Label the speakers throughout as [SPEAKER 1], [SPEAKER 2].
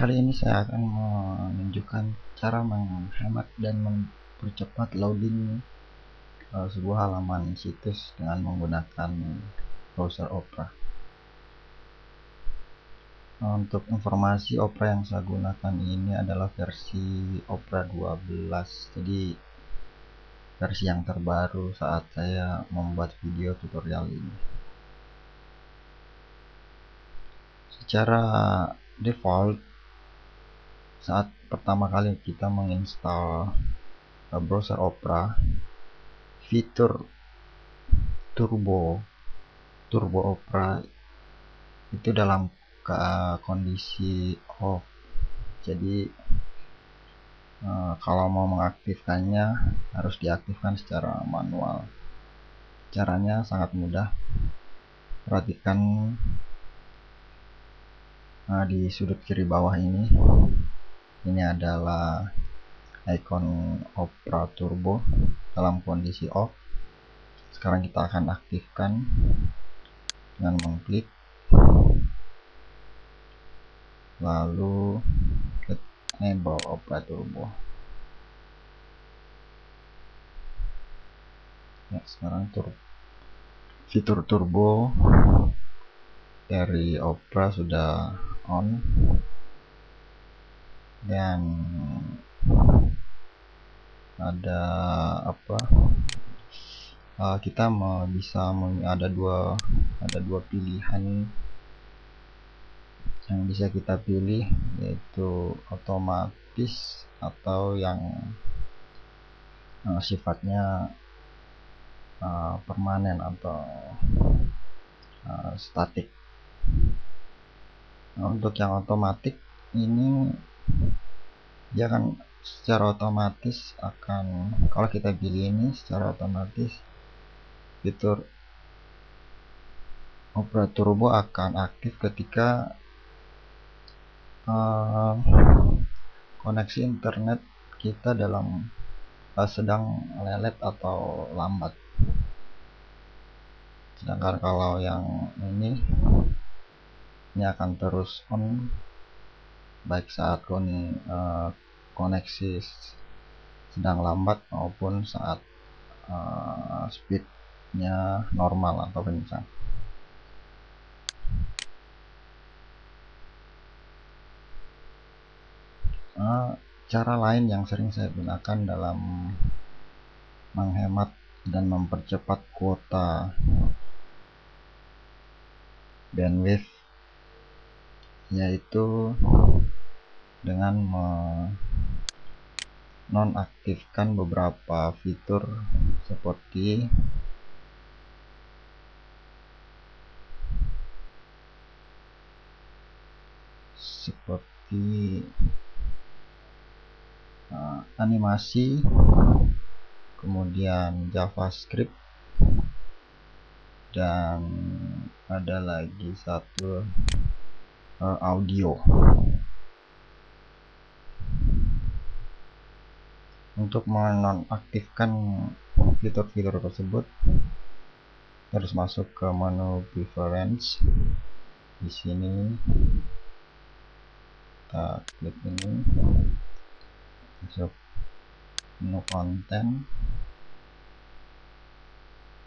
[SPEAKER 1] Kali ini saya akan menunjukkan cara menghemat dan mempercepat loading sebuah halaman situs dengan menggunakan browser Opera. Untuk informasi, Opera yang saya gunakan ini adalah versi Opera 12, jadi versi yang terbaru saat saya membuat video tutorial ini. Secara default, saat pertama kali kita menginstal browser Opera, fitur turbo Opera itu dalam kondisi off. Jadi kalau mau mengaktifkannya harus diaktifkan secara manual. Caranya sangat mudah. Perhatikan di sudut kiri bawah ini adalah icon Opera Turbo dalam kondisi off. Sekarang kita akan aktifkan dengan mengklik, lalu enable Opera Turbo. Ya, sekarang fitur turbo dari Opera sudah on, dan ada kita ada dua pilihan yang bisa kita pilih, yaitu otomatis atau yang sifatnya permanen atau statik. Untuk yang otomatis ini dia kan secara otomatis kalau kita pilih ini secara otomatis fitur Opera Turbo akan aktif ketika koneksi internet kita sedang lelet atau lambat. Sedangkan kalau yang ini akan terus on baik saat koneksi sedang lambat maupun saat speednya normal atau kencang. Cara lain yang sering saya gunakan dalam menghemat dan mempercepat kuota bandwidth yaitu dengan menonaktifkan beberapa fitur seperti animasi, kemudian JavaScript, dan ada lagi satu audio. Untuk menonaktifkan fitur-fitur tersebut harus masuk ke menu preference. Di sini kita klik ini, masuk menu konten,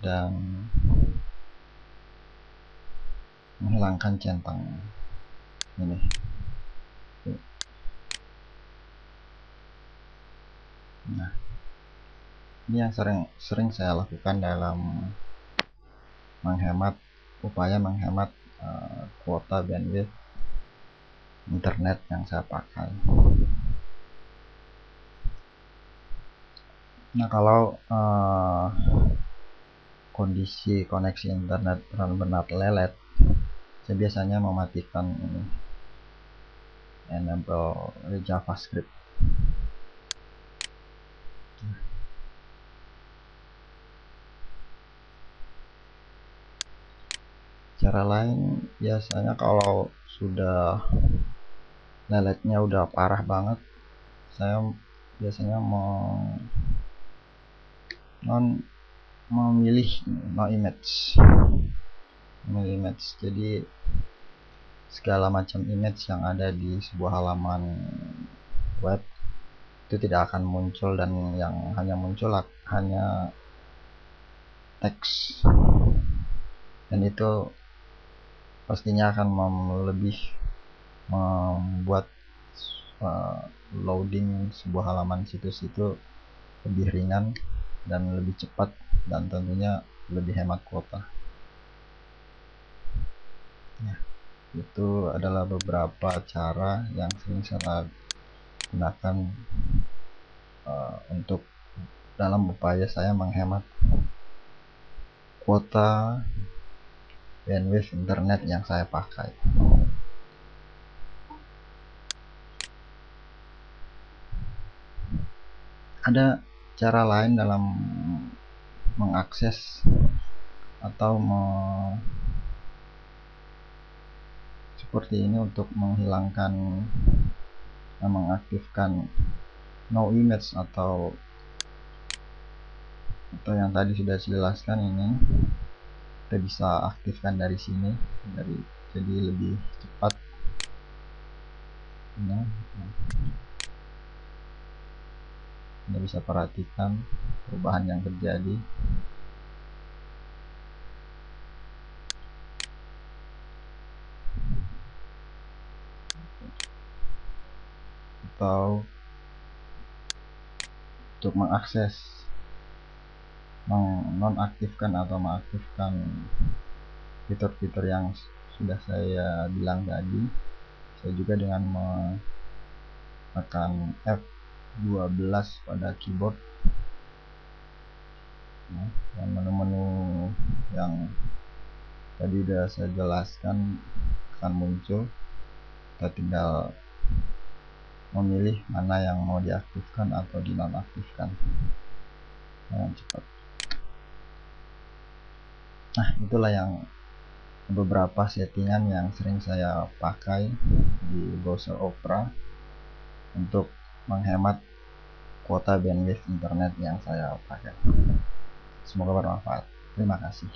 [SPEAKER 1] dan menghilangkan centang ini. Nah, ini yang sering saya lakukan dalam upaya menghemat kuota bandwidth internet yang saya pakai. Nah, kalau kondisi koneksi internet benar-benar lelet, saya biasanya mematikan enable JavaScript. Cara lain, biasanya kalau sudah leletnya udah parah banget, saya biasanya memilih no image. Jadi segala macam image yang ada di sebuah halaman web itu tidak akan muncul, dan yang hanya muncul hanya teks, dan itu pastinya akan lebih membuat loading sebuah halaman situs itu lebih ringan dan lebih cepat, dan tentunya lebih hemat kuota. Ya, itu adalah beberapa cara yang sering saya gunakan untuk dalam upaya saya menghemat kuota bandwidth internet yang saya pakai. Ada cara lain dalam mengakses atau seperti ini untuk menghilangkan, mengaktifkan no image atau yang tadi sudah saya jelaskan. Ini kita bisa aktifkan dari sini, jadi lebih cepat. Anda bisa perhatikan perubahan yang terjadi. Atau untuk mengakses, menonaktifkan atau mengaktifkan fitur-fitur yang sudah saya bilang tadi, saya juga dengan menekan F12 pada keyboard, dan menu-menu yang tadi sudah saya jelaskan akan muncul. Kita tinggal memilih mana yang mau diaktifkan atau dinonaktifkan dengan cepat. Nah, itulah yang beberapa settingan yang sering saya pakai di browser Opera untuk menghemat kuota bandwidth internet yang saya pakai. Semoga bermanfaat. Terima kasih.